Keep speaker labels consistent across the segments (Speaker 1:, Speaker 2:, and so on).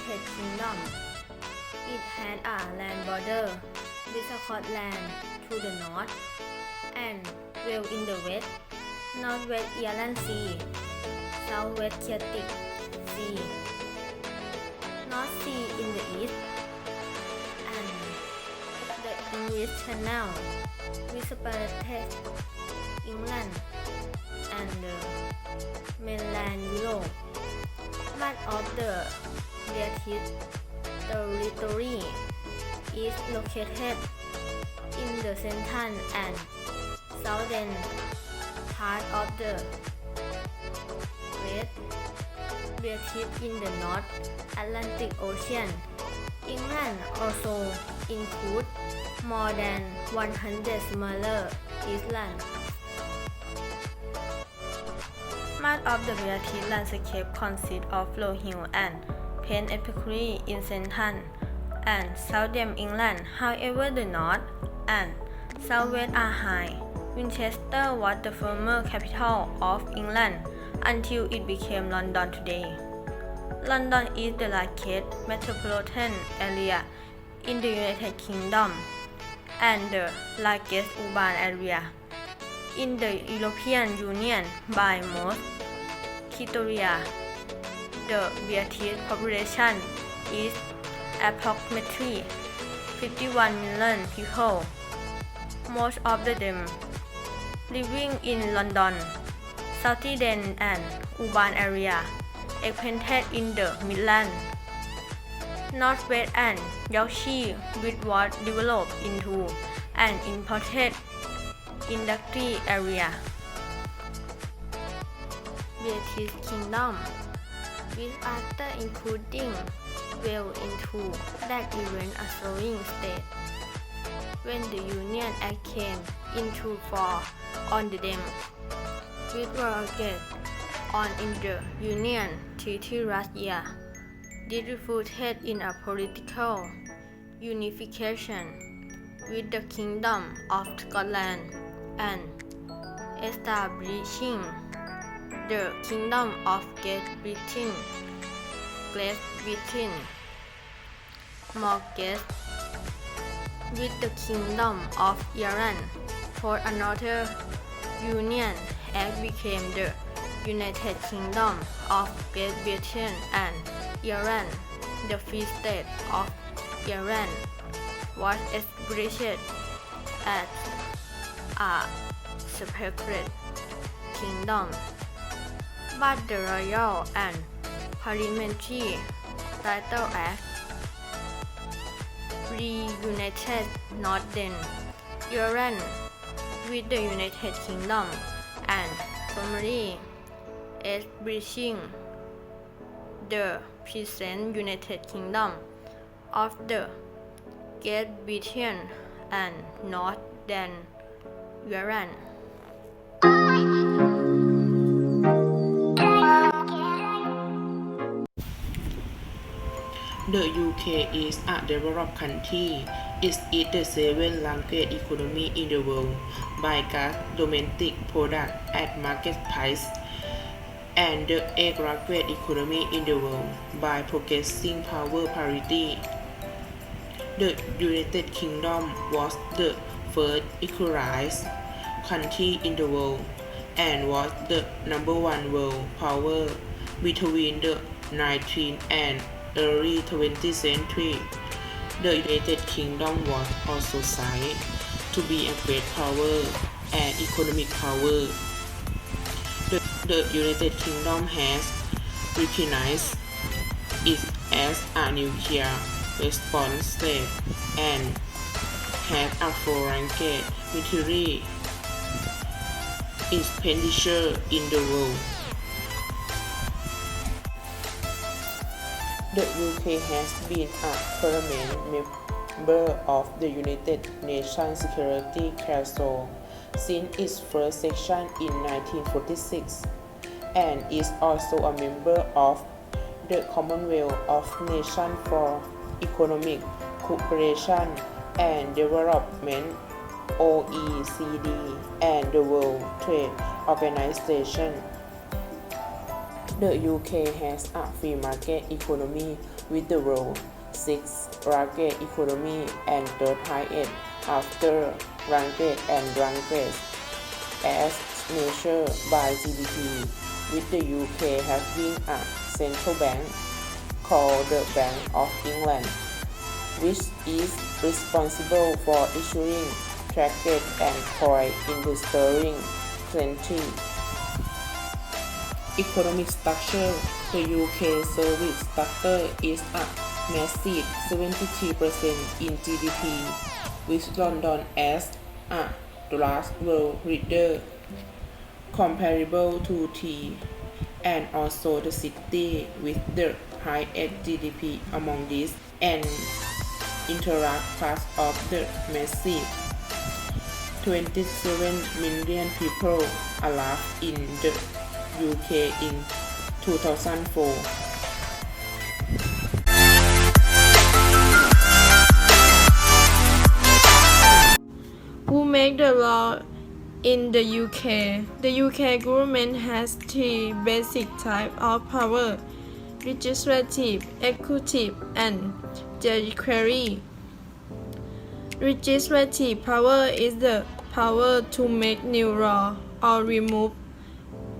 Speaker 1: United Kingdom. It had a land border with Scotland to the north and Wales in the west, Northwest Ireland Sea, Southwest Celtic Sea, North Sea in the east, and the English Channel which separated England and the mainland Europe. Much of the British territory is located in the central and southern part of the Great British in the North Atlantic Ocean. England also includes more than 100 smaller islands. Much of the British landscape consists of low hills and plains, especially in central and southern England. However, the north and southwest are high. Winchester was the former capital of England until it became London today. London is the largest metropolitan area in the United Kingdom and the largest urban area in the European Union by most criteria. The British population is approximately 51 million people, most of them living in London, Southeast and urban area, expanded in the Midlands, North West and Yorkshire, which was developed into an important industry area. British Kingdom, which after including Wales into that event a swing state. When the Union Act came into force on the them, which were agreed on in the Union Treaty last year, this resulted in a political unification with the Kingdom of Scotland and establishing the Kingdom of Great Britain. Merged with the Kingdom of Ireland. For another Union Act became the United Kingdom of Great Britain and Ireland. The Free State of Ireland was established as a separate kingdom, but the Royal and Parliamentary Title Act reunited Northern Ireland with the United Kingdom and formally establishing the present United Kingdom of the Great Britain and Northern Ireland.
Speaker 2: The UK is a developed country. It is the seventh largest economy in the world by gross domestic product at market price and the eighth largest economy in the world by purchasing power parity. The United Kingdom was the first equalized country in the world and was the number one world power between the 19th and early 20th century. The United Kingdom was also seen to be a great power and economic power. The United Kingdom has recognized it as a nuclear response state and has a foreign military expenditure in the world. The UK has been a permanent member of the United Nations Security Council since its first session in 1946 and is also a member of the Commonwealth of Nations for Economic Cooperation and Development (OECD) and the World Trade Organization. The UK has a free market economy with the world's sixth largest economy and third highest after Bangladesh and Bangladesh as measured by GDP, with the UK having a central bank called the Bank of England, which is responsible for issuing traded and coin in the sterling currency. Economic structure. The UK service sector is a massive 73% in GDP, with London as a large world leader comparable to T, and also the city with the highest GDP among these and interact part of the massive 27 million people alive in the UK in 2004.
Speaker 1: Who make the law in the UK? The UK government has three basic types of power: legislative, executive, and judiciary. Legislative power is the power to make new law or remove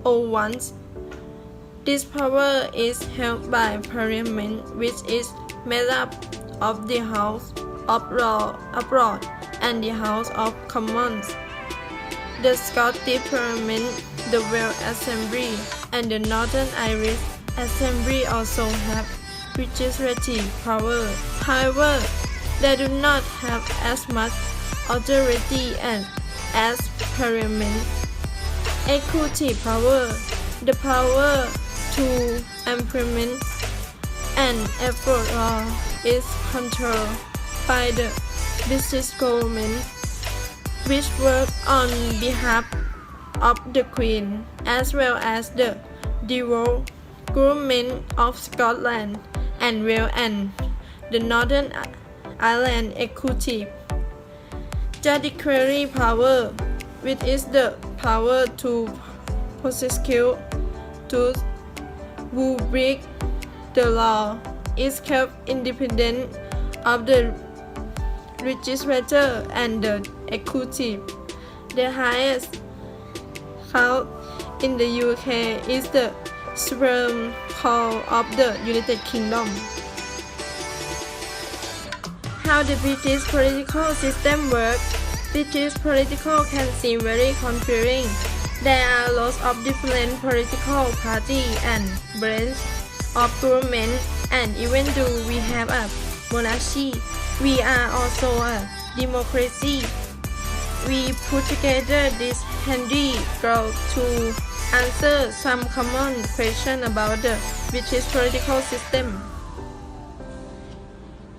Speaker 1: old ones. This power is held by Parliament, which is made up of the House of Lords and the House of Commons. The Scottish Parliament, the Welsh Assembly, and the Northern Irish Assembly also have legislative power. However, they do not have as much authority as Parliament. Executive power, the power to implement and enforce law, is controlled by the British government, which works on behalf of the Queen, as well as the devolved government of Scotland and Wales and the Northern Ireland executive. Judiciary power, which is the power to prosecute those who break the law, is kept independent of the legislature and the executive. The highest court in the UK is the Supreme Court of the United Kingdom. How the British political system works. British politics can seem very confusing. There are lots of different political parties and branches of government, and even though we have a monarchy, we are also a democracy. We put together this handy group to answer some common questions about the British political system.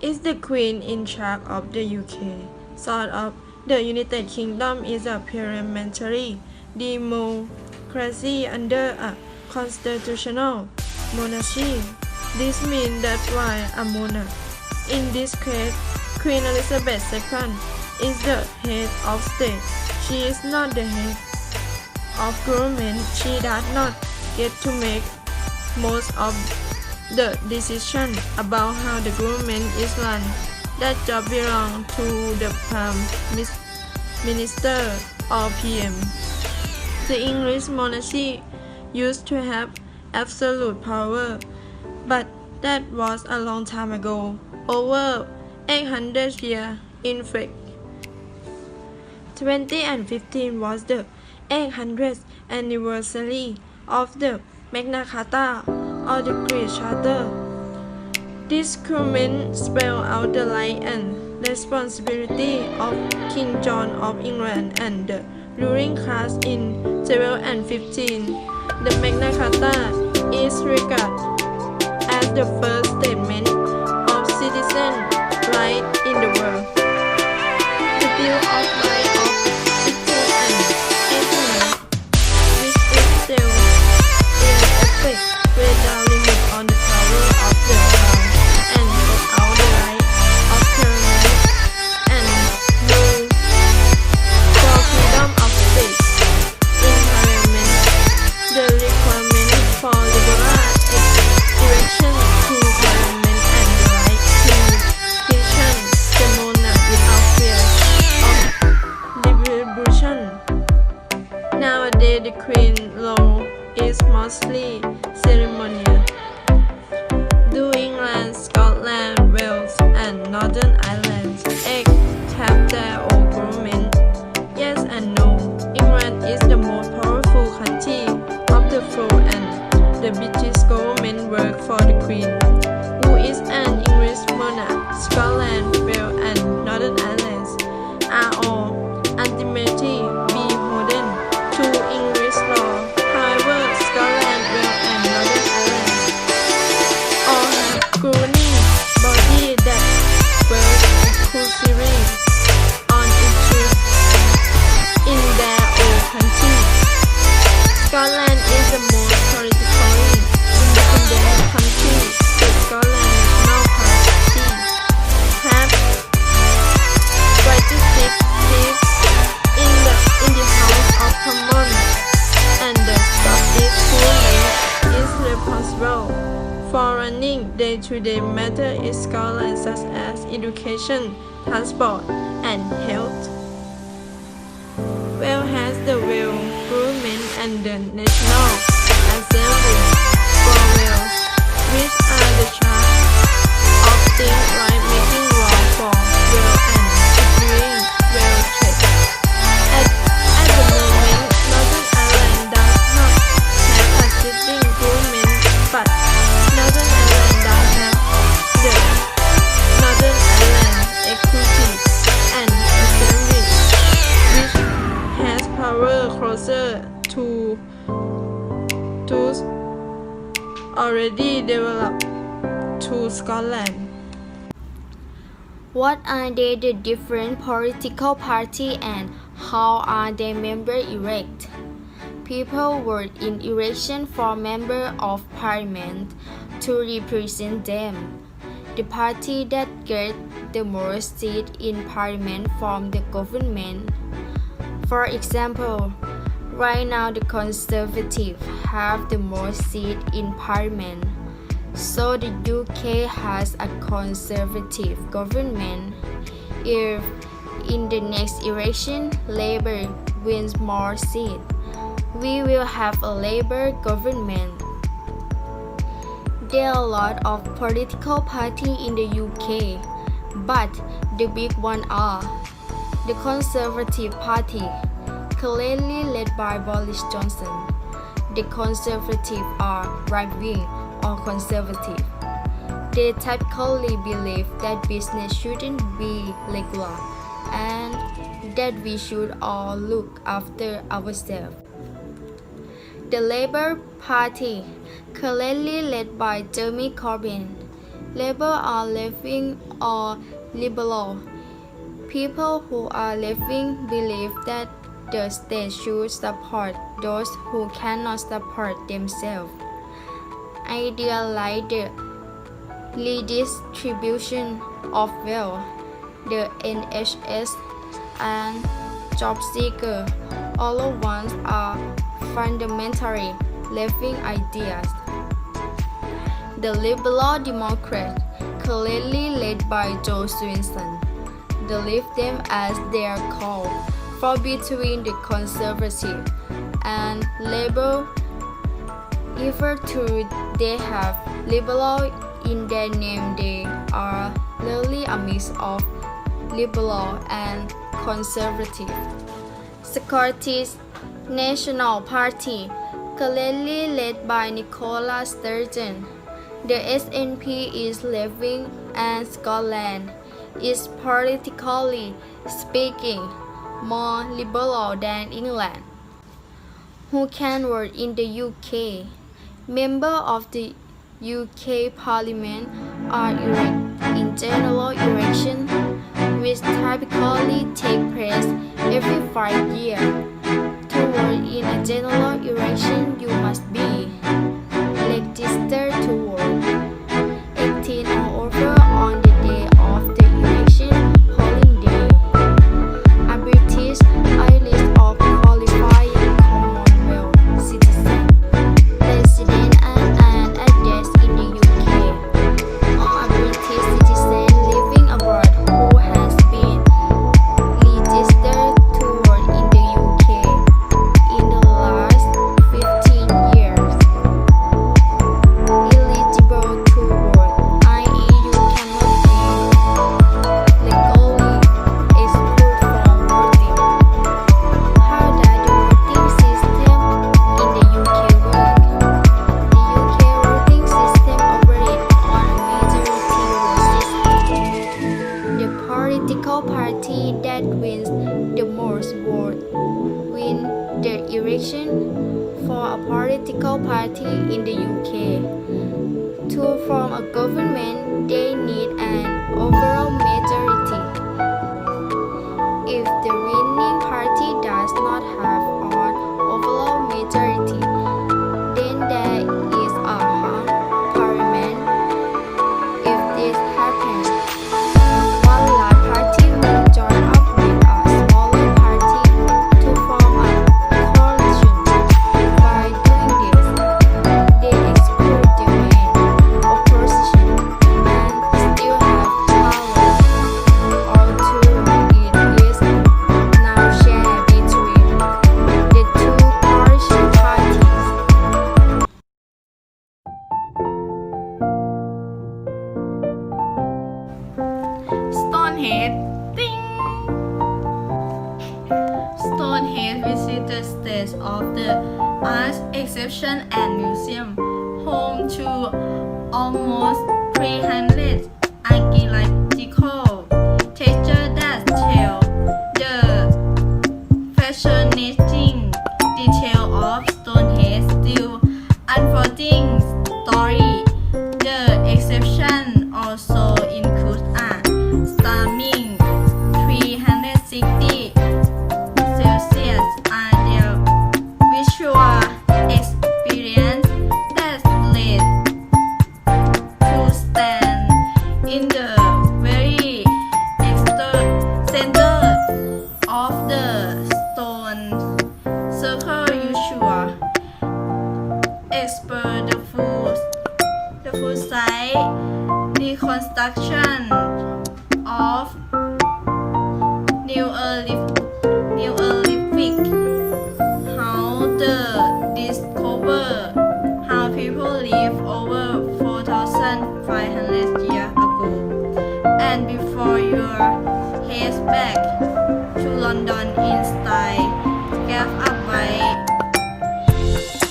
Speaker 1: Is the Queen in charge of the UK? Sort of. The United Kingdom is a parliamentary democracy under a constitutional monarchy. This means that's why a monarch. In this case, Queen Elizabeth II is the head of state. She is not the head of government. She does not get to make most of the decision about how the government is run. That job belongs to the Prime Minister or PM. The English monarchy used to have absolute power, but that was a long time ago, over 800 years in fact. 2015 was the 800th anniversary of the Magna Carta or the Great Charter. This document spells out the rights and responsibility of King John of England and the ruling class in 12 and 15. The Magna Carta is regarded as the first statement of citizen rights in the world. The Bill of Rights of 1618, which is still in effect without limit on the power of the crown and without the right of parliament and rules for freedom of speech in parliament. The requirement for liberal
Speaker 3: well. For running day-to-day matters in Scotland such as education, transport, and health. Wales has the Wales Parliament and the National Assembly for Wales, which are the charge of things like making laws for Wales and securing Wales trade. At the moment, Northern Ireland does not have a sitting parliament, but Northern Ireland does have the Northern Ireland Executive and Assembly, which has power closer to those already developed to Scotland.
Speaker 4: What are they, the different political parties, and how are their members elected? People vote in election for members of parliament to represent them. The party that gets the most seats in parliament forms the government. For example, right now the Conservatives have the most seats in parliament. So the UK has a Conservative government. If in the next election Labour wins more seats, we will have a Labour government. There are a lot of political parties in the UK, but the big ones are the Conservative Party, currently led by Boris Johnson. The Conservatives are right-wing or conservative. They typically believe that business shouldn't be regular and that we should all look after ourselves. The Labour Party, currently led by Jeremy Corbyn. Labour are left-wing or liberal. People who are left-wing believe that the state should support those who cannot support themselves. Ideas like the redistribution of wealth, the NHS, and job seeker all at once are fundamentally left-wing ideas. The Liberal Democrats, currently led by Jo Swinson, believe them as they are called, fall between the Conservative and Labour. Even though they have liberal in their name, they are really a mix of liberal and conservative. Scottish National Party, currently led by Nicola Sturgeon. The SNP is left-wing and Scotland is politically speaking more liberal than England. Who can vote in the UK? Members of the UK Parliament are elected in general elections, which typically take place every 5 years. To vote in a general election, you must be registered to vote, 18 or over on the day of the election polling day. A British Irish or qualifying Commonwealth citizen, resident and an address in the UK, or a British citizen living abroad who has been registered to vote in the UK in the last 15 years. Eligible to vote, i.e. you cannot be legally excluded from voting. How does the voting system in the UK work? The UK voting system operates on a majority vote system. The political party that wins the most votes win the election. For a political party in the UK to form a government, they need an overall majority. If the winning party does not have an overall majority, then there is a hung parliament. If this happens, one large party will join up with a smaller party to form a coalition. By doing this, they exclude the
Speaker 1: Stonehenge. Ding! Stonehenge visitor stage of the Arts Exhibition and Museum, home to almost 300 archaeological textures that tell the fascinating detail of Stonehenge still unfolding story. The exhibition also includes a stunning 360 Celsius ideal visual experience that led to stand in the very center of the stone circle. Usual expert the full site reconstruction of Neolithic, how the discover how people lived over 4,500 years ago. And before your heads back to London in style, gave up by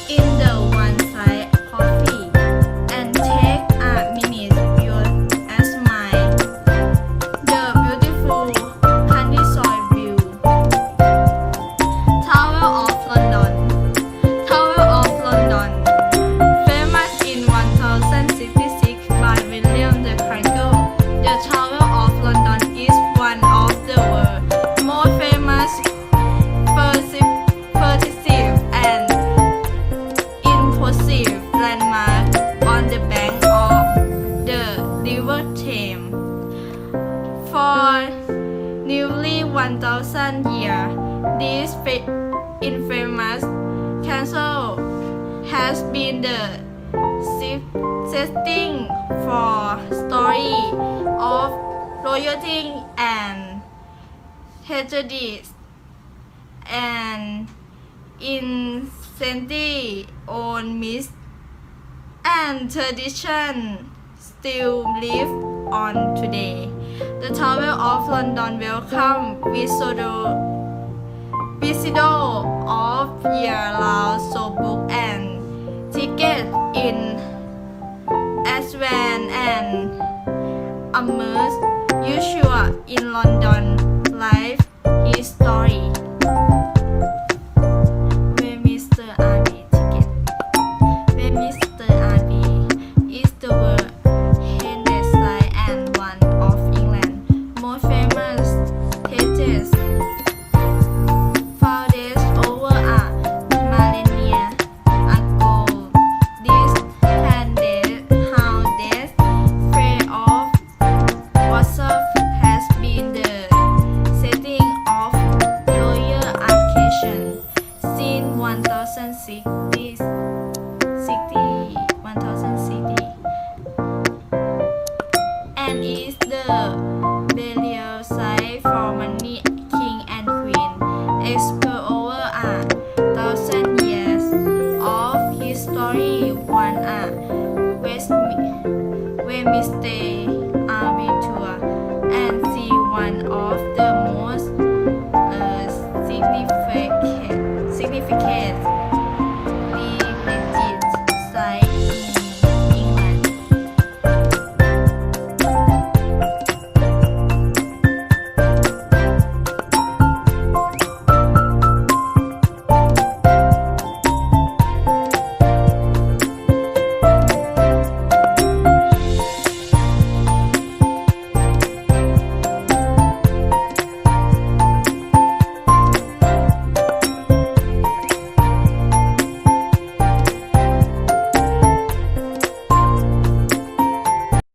Speaker 1: in the one side coffee and take a minute your smile. The beautiful countryside view. Tower of London. Tower of London. Famous in 1066 by William the Conqueror, the Tower of London is one of the world's most famous pervasive and impressive landmark on the bank of the River Thames. For nearly 1,000 years, this infamous castle has been the setting for story of royalty and tragedies and insanity on myths and tradition still live on today. The Tower of London welcome visitors of year-round showbook and tickets in advance and immerse usual in London life history. Westminster Abbey ticket. Westminster Abbey is the world heritage site and one of England's most famous churches. Founded over a millennia ago, this haunted fair of Warsaw has been the setting of royal occasion since 1060. And is the burial site for many king and queen. Expert over 1,000 years of history, one Westminster